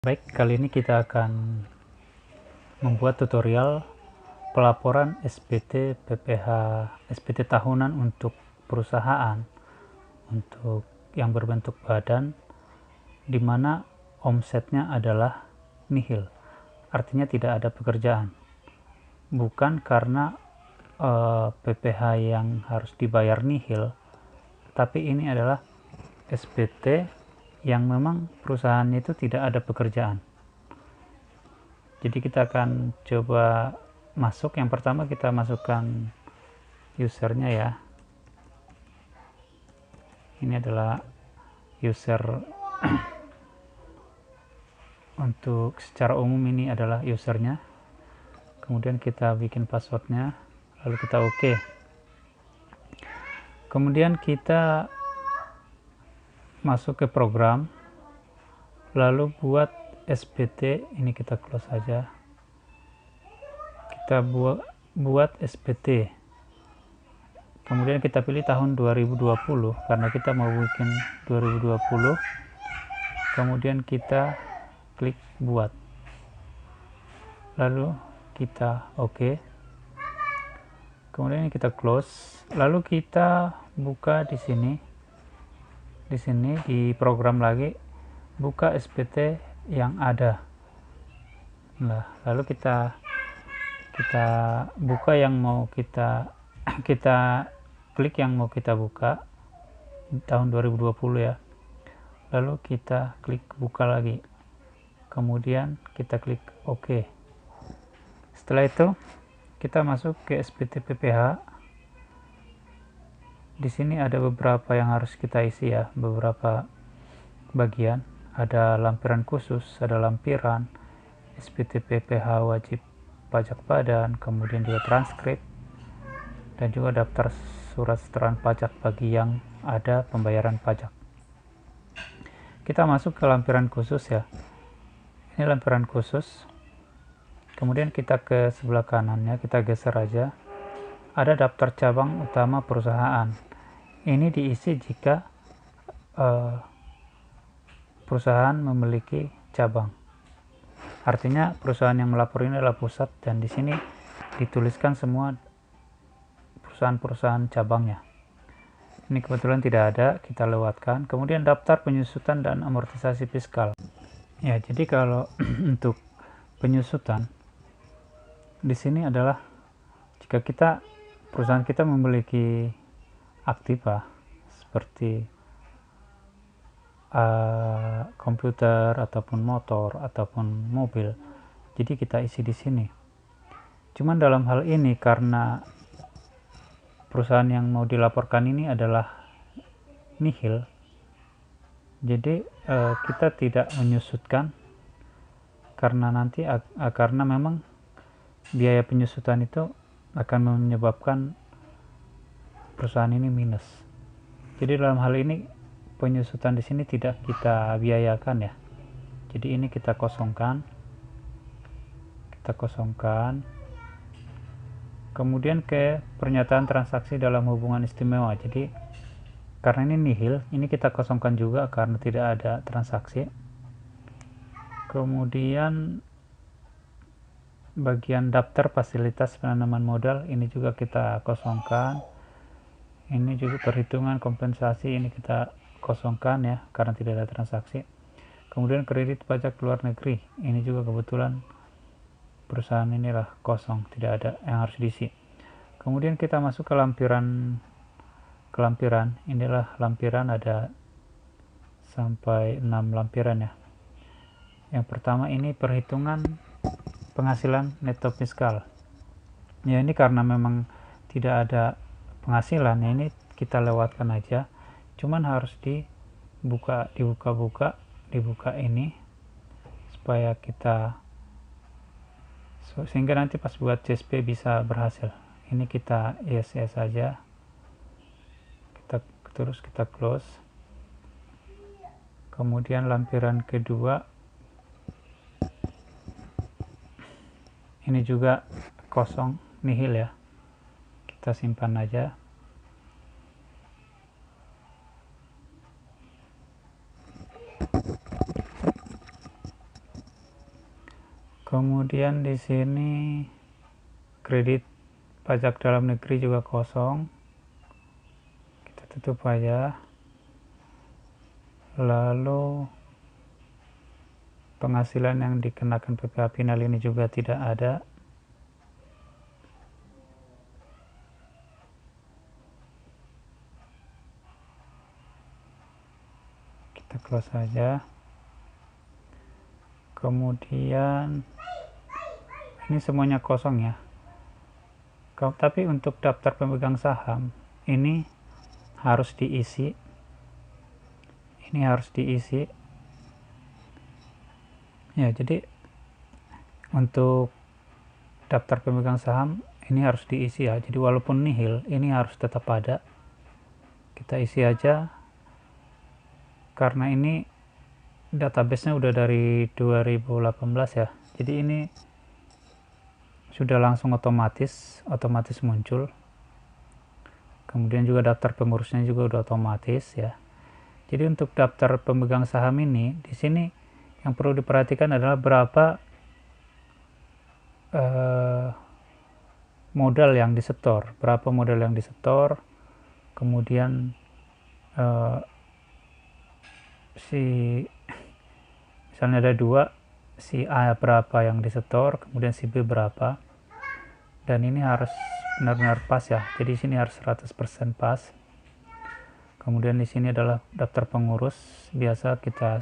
Baik, kali ini kita akan membuat tutorial pelaporan SPT PPh SPT tahunan untuk perusahaan untuk yang berbentuk badan, di mana omsetnya adalah nihil, artinya tidak ada pekerjaan. Bukan karena PPh yang harus dibayar nihil, tapi ini adalah SPT yang memang perusahaannya itu tidak ada pekerjaan. Jadi kita akan coba masuk. Yang pertama kita masukkan usernya ya. Ini adalah user untuk secara umum ini adalah usernya. Kemudian kita bikin passwordnya, lalu kita oke. Kemudian kita masuk ke program, lalu buat SPT. Ini kita close saja. Kita buat SPT, kemudian kita pilih tahun 2020 karena kita mau bikin 2020. Kemudian kita klik buat, lalu kita oke. Kemudian kita close, lalu kita buka di sini di program lagi, buka SPT yang ada. Nah, lalu kita buka yang mau kita klik yang mau kita buka tahun 2020 ya. Lalu kita klik buka lagi, kemudian kita klik OK. Setelah itu kita masuk ke SPT PPh. Di sini ada beberapa yang harus kita isi ya, beberapa bagian. Ada lampiran khusus, ada lampiran SPT PPh wajib pajak badan, kemudian juga transkrip, dan juga daftar surat setoran pajak bagi yang ada pembayaran pajak. Kita masuk ke lampiran khusus ya. Ini lampiran khusus. Kemudian kita ke sebelah kanannya, kita geser aja. Ada daftar cabang utama perusahaan. Ini diisi jika perusahaan memiliki cabang. Artinya perusahaan yang melapor ini adalah pusat, dan di sini dituliskan semua perusahaan-perusahaan cabangnya. Ini kebetulan tidak ada, kita lewatkan. Kemudian daftar penyusutan dan amortisasi fiskal. Ya, jadi kalau untuk penyusutan di sini adalah jika perusahaan kita memiliki aktiva seperti komputer ataupun motor ataupun mobil, jadi kita isi di sini. Cuman dalam hal ini karena perusahaan yang mau dilaporkan ini adalah nihil, jadi kita tidak menyusutkan karena nanti karena memang biaya penyusutan itu akan menyebabkan perusahaan ini minus. Jadi dalam hal ini penyusutan di sini tidak kita biayakan ya. Jadi ini kita kosongkan. Kemudian ke pernyataan transaksi dalam hubungan istimewa. Jadi karena ini nihil, ini kita kosongkan juga karena tidak ada transaksi. Kemudian bagian daftar fasilitas penanaman modal, ini juga kita kosongkan. Ini juga perhitungan kompensasi, ini kita kosongkan ya karena tidak ada transaksi. Kemudian kredit pajak luar negeri, ini juga kebetulan perusahaan inilah kosong, tidak ada yang harus diisi. Kemudian kita masuk ke lampiran. Inilah lampiran, ada sampai 6 lampiran ya. Yang pertama ini perhitungan penghasilan neto fiskal. Ya, ini karena memang tidak ada penghasilan ya, ini kita lewatkan aja. Cuman harus dibuka ini supaya sehingga nanti pas buat CSP bisa berhasil. Ini kita yes saja. Kita close. Kemudian lampiran kedua ini juga kosong, nihil ya. Kita simpan aja. Kemudian di sini kredit pajak dalam negeri juga kosong, kita tutup aja. Lalu penghasilan yang dikenakan PPh final ini juga tidak ada. Kita close saja. Kemudian ini semuanya kosong ya. Tapi untuk daftar pemegang saham ini harus diisi. Ini harus diisi. Ya, jadi untuk daftar pemegang saham ini harus diisi ya. Jadi walaupun nihil, ini harus tetap ada. Kita isi aja. Karena ini database-nya udah dari 2018 ya. Jadi ini sudah langsung otomatis muncul. Kemudian juga daftar pengurusnya juga udah otomatis ya. Jadi untuk daftar pemegang saham ini di sini yang perlu diperhatikan adalah berapa modal yang disetor, kemudian misalnya ada dua, si A berapa yang disetor, kemudian si B berapa, dan ini harus benar-benar pas ya. Jadi sini harus 100% pas. Kemudian di sini adalah daftar pengurus, biasa kita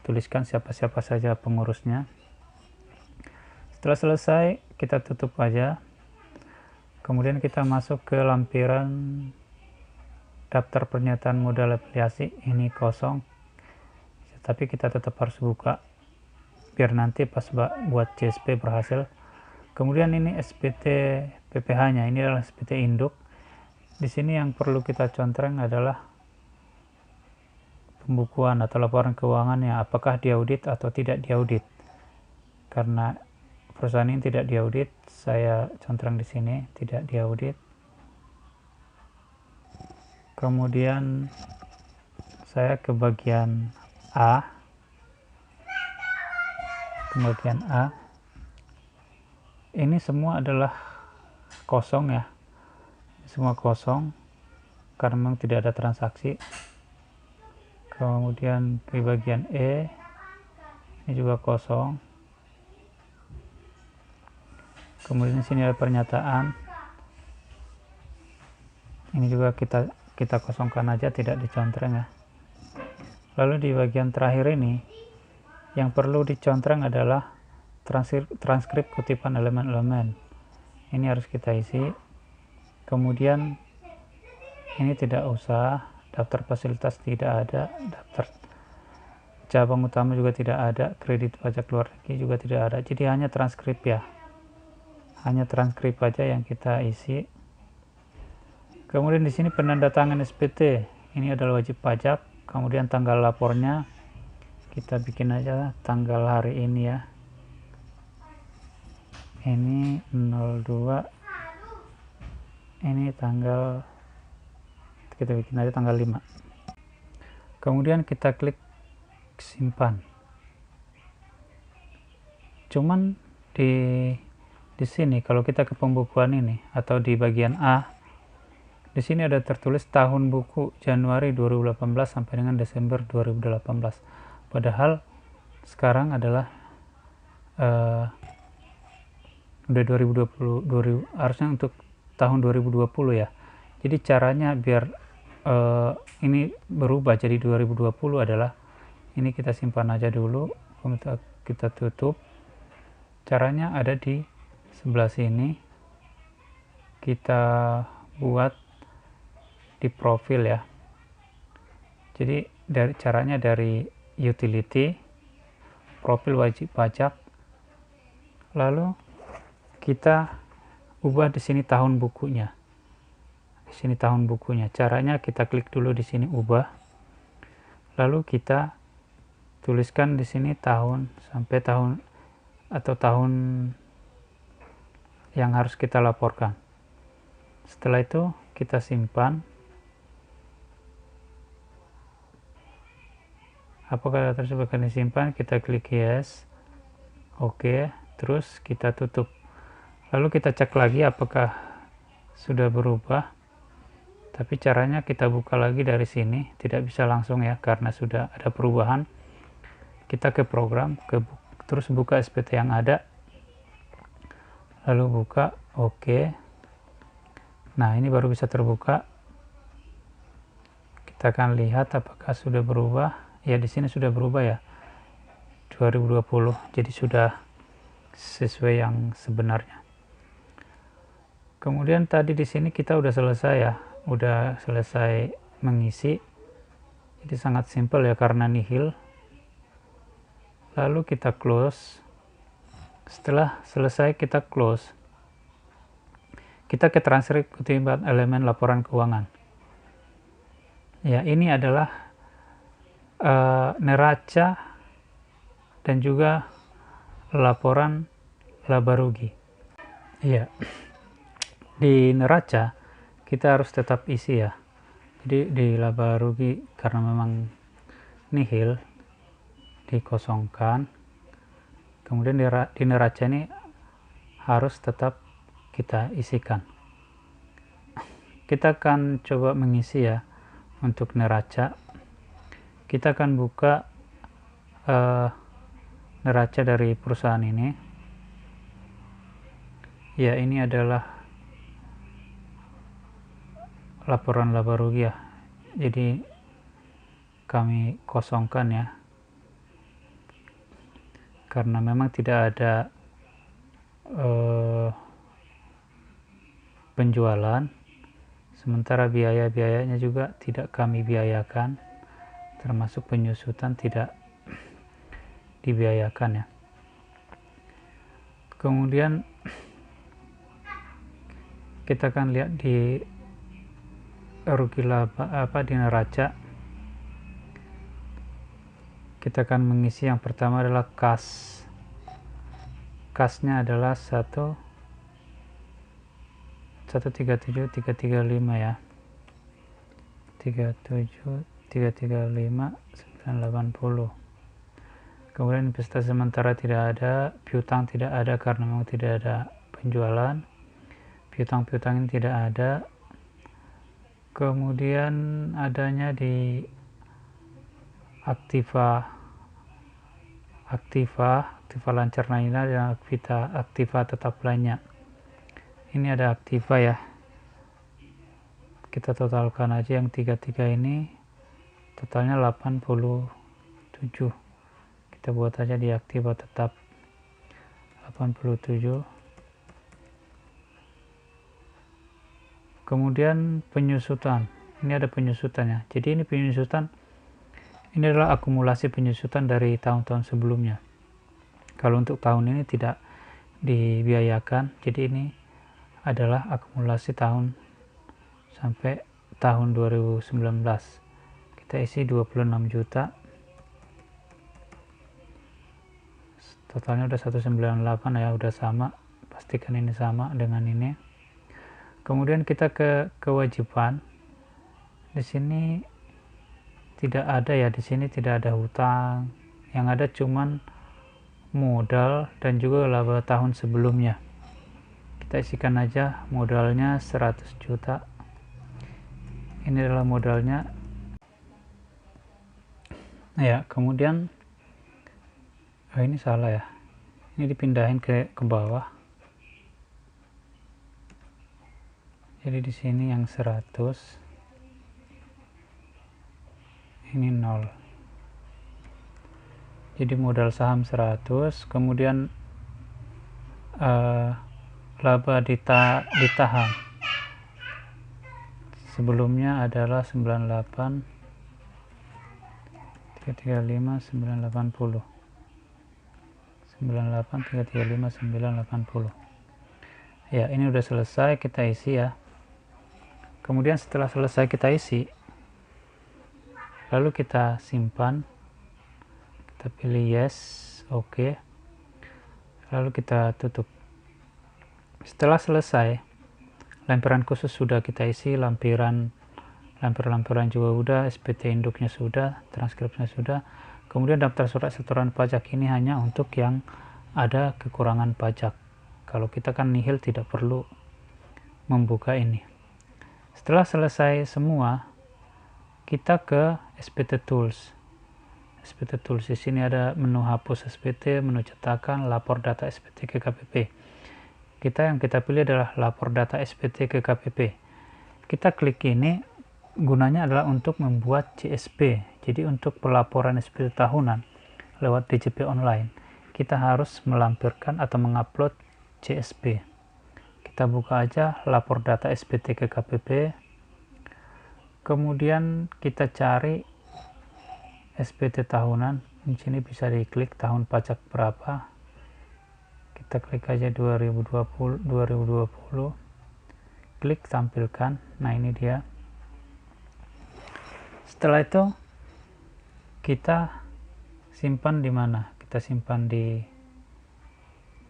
tuliskan siapa-siapa saja pengurusnya. Setelah selesai kita tutup aja. Kemudian kita masuk ke lampiran daftar pernyataan modal afiliasi, ini kosong, tapi kita tetap harus buka biar nanti pas buat CSP berhasil. Kemudian ini SPT PPh nya, ini adalah SPT induk. Di sini yang perlu kita contreng adalah pembukuan atau laporan keuangannya, apakah diaudit atau tidak diaudit. Karena perusahaan ini tidak diaudit, saya contreng di sini tidak diaudit. Kemudian saya ke bagian A. Ini semua adalah kosong ya. Semua kosong karena memang tidak ada transaksi. Kemudian di bagian E ini juga kosong. Kemudian di sini ada pernyataan. Ini juga kita kosongkan aja, tidak dicontreng ya. Lalu di bagian terakhir ini yang perlu dicontreng adalah transkrip kutipan elemen-elemen. Ini harus kita isi. Kemudian ini tidak usah, daftar fasilitas tidak ada, daftar cabang utama juga tidak ada, kredit pajak luar negeri juga tidak ada. Jadi hanya transkrip ya. Hanya transkrip aja yang kita isi. Kemudian di sini penandatangan SPT. Ini adalah wajib pajak. Kemudian tanggal lapornya kita bikin aja tanggal hari ini ya. Ini 02. Ini tanggal, kita bikin aja tanggal 5. Kemudian kita klik simpan. Cuman di sini kalau kita ke pembukuan ini atau di bagian A, di sini ada tertulis tahun buku Januari 2018 sampai dengan Desember 2018. Padahal sekarang adalah udah 2020, harusnya untuk tahun 2020 ya. Jadi caranya biar ini berubah jadi 2020 adalah ini kita simpan aja dulu, kita tutup. Caranya ada di sebelah sini, kita buat di profil ya. Jadi caranya dari utility, profil wajib pajak, lalu kita ubah di sini tahun bukunya. Di sini tahun bukunya. Caranya kita klik dulu di sini ubah. Lalu kita tuliskan di sini tahun sampai tahun atau tahun yang harus kita laporkan. Setelah itu kita simpan. Apakah data tersebut akan disimpan? Kita klik yes. Oke. terus kita tutup, lalu kita cek lagi apakah sudah berubah. Tapi caranya kita buka lagi dari sini, tidak bisa langsung ya karena sudah ada perubahan. Kita ke program, terus buka SPT yang ada, lalu buka oke. Nah, ini baru bisa terbuka. Kita akan lihat apakah sudah berubah. Ya, di sini sudah berubah ya, 2020, jadi sudah sesuai yang sebenarnya. Kemudian tadi di sini kita udah selesai ya, udah selesai mengisi. Jadi sangat simpel ya karena nihil. Lalu kita close. Setelah selesai kita close, kita ke transfer kutipan elemen laporan keuangan. Ya, ini adalah neraca dan juga laporan laba rugi. Iya, di neraca kita harus tetap isi ya. Jadi di laba rugi karena memang nihil, dikosongkan. Kemudian di neraca ini harus tetap kita isikan. Kita akan coba mengisi ya untuk neraca. Kita akan buka neraca dari perusahaan ini. Ya, ini adalah laporan laba rugi ya. Jadi kami kosongkan ya. Karena memang tidak ada penjualan, sementara biaya-biayanya juga tidak kami biayakan, termasuk penyusutan tidak dibiayakan ya. Kemudian kita akan lihat di rugi laba di neraca. Kita akan mengisi yang pertama adalah kas. Kasnya adalah 137.335 ya. 37.335.980. Kemudian investasi sementara tidak ada, piutang tidak ada karena memang tidak ada penjualan. Piutang-piutang ini tidak ada. Kemudian adanya di aktiva lancar lainnya dan aktiva tetap lainnya. Ini ada aktiva ya, kita totalkan aja yang 33 ini, totalnya 87. Kita buat aja di aktiva tetap 87. Kemudian penyusutan, ini ada penyusutannya. Jadi ini penyusutan, ini adalah akumulasi penyusutan dari tahun-tahun sebelumnya. Kalau untuk tahun ini tidak dibiayakan, jadi ini adalah akumulasi tahun sampai tahun 2019. Kita isi 26 juta. Totalnya udah 198 ya, udah sama. Pastikan ini sama dengan ini. Kemudian kita ke kewajiban. Di sini tidak ada ya, di sini tidak ada hutang. Yang ada cuman modal dan juga laba tahun sebelumnya. Kita isikan aja modalnya 100 juta. Ini adalah modalnya. Ya, kemudian ini salah ya. Ini dipindahin ke bawah. Jadi di sini yang 100. Ini 0. Jadi modal saham 100, kemudian laba ditahan sebelumnya adalah 98 335 980 98 335 980. Ya, ini udah selesai, kita isi ya. Kemudian setelah selesai kita isi, lalu kita simpan, kita pilih yes, oke, lalu kita tutup. Setelah selesai, lampiran khusus sudah kita isi, lampiran juga udah, SPT induknya sudah, transkripsinya sudah. Kemudian daftar surat setoran pajak ini hanya untuk yang ada kekurangan pajak. Kalau kita kan nihil, tidak perlu membuka ini. Setelah selesai semua, kita ke SPT Tools. SPT Tools di sini ada menu hapus SPT, menu cetakan, lapor data SPT ke KPP. Yang kita pilih adalah lapor data SPT ke KPP. Kita klik ini, gunanya adalah untuk membuat CSP. Jadi untuk pelaporan SPT tahunan lewat DJP online, kita harus melampirkan atau mengupload CSP. Kita buka aja lapor data SPT ke KPP. Kemudian kita cari SPT tahunan. Di sini bisa diklik tahun pajak berapa. Kita klik aja 2020. Klik tampilkan. Nah, ini dia. Setelah itu kita simpan di mana? Kita simpan di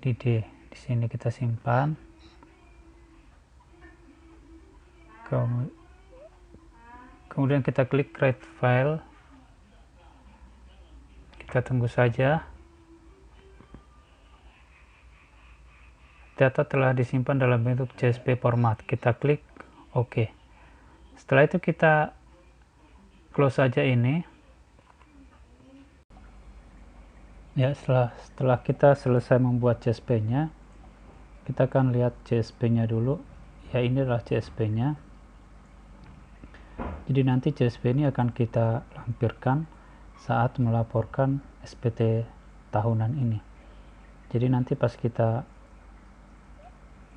D. Di sini kita simpan. Kemudian kita klik create file. Kita tunggu saja. Data telah disimpan dalam bentuk CSV format. Kita klik OK. Setelah itu kita close saja ini. Ya, setelah kita selesai membuat CSP-nya, kita akan lihat CSP-nya dulu. Ya, ini adalah CSP-nya. Jadi nanti CSP ini akan kita lampirkan saat melaporkan SPT tahunan ini. Jadi nanti pas kita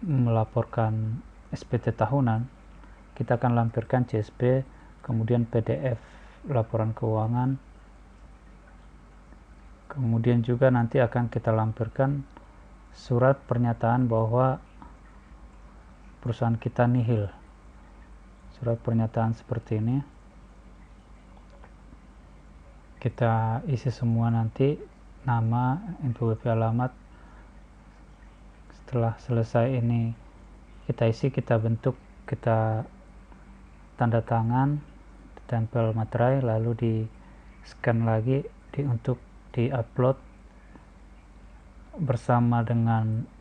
melaporkan SPT tahunan, kita akan lampirkan CSP, kemudian PDF laporan keuangan, kemudian juga nanti akan kita lampirkan surat pernyataan bahwa perusahaan kita nihil. Surat pernyataan seperti ini. Kita isi semua nanti, nama, NPWP, alamat. Setelah selesai ini kita isi, kita bentuk, kita tanda tangan, ditempel materai, lalu di scan lagi untuk di upload bersama dengan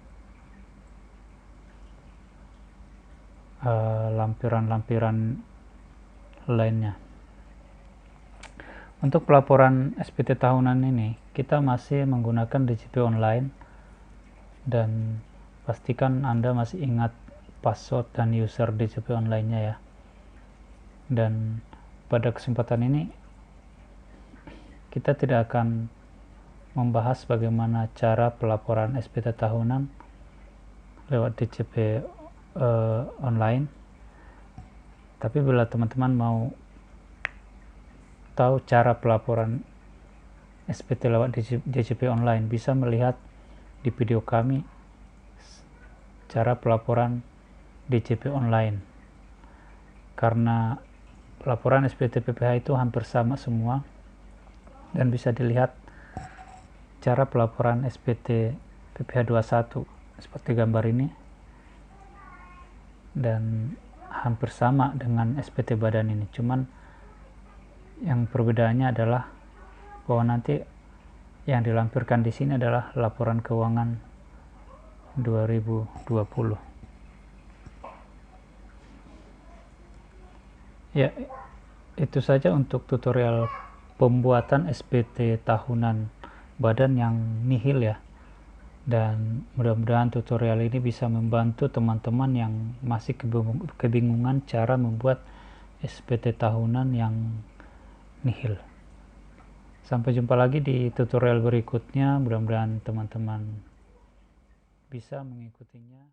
lampiran-lampiran lainnya. Untuk pelaporan SPT tahunan ini kita masih menggunakan DJP online, dan pastikan Anda masih ingat password dan user DJP online-nya ya. Dan pada kesempatan ini kita tidak akan membahas bagaimana cara pelaporan SPT tahunan lewat DJP online. Tapi bila teman-teman mau tahu cara pelaporan SPT lewat DJP online, bisa melihat di video kami cara pelaporan DJP online. Karena pelaporan SPT PPh itu hampir sama semua, dan bisa dilihat cara pelaporan SPT PPh 21 seperti gambar ini, dan hampir sama dengan SPT badan ini. Cuman yang perbedaannya adalah bahwa nanti yang dilampirkan di sini adalah laporan keuangan 2020. Ya, itu saja untuk tutorial pembuatan SPT tahunan badan yang nihil ya. Dan mudah-mudahan tutorial ini bisa membantu teman-teman yang masih kebingungan cara membuat SPT tahunan yang nihil. Sampai jumpa lagi di tutorial berikutnya. Mudah-mudahan teman-teman bisa mengikutinya.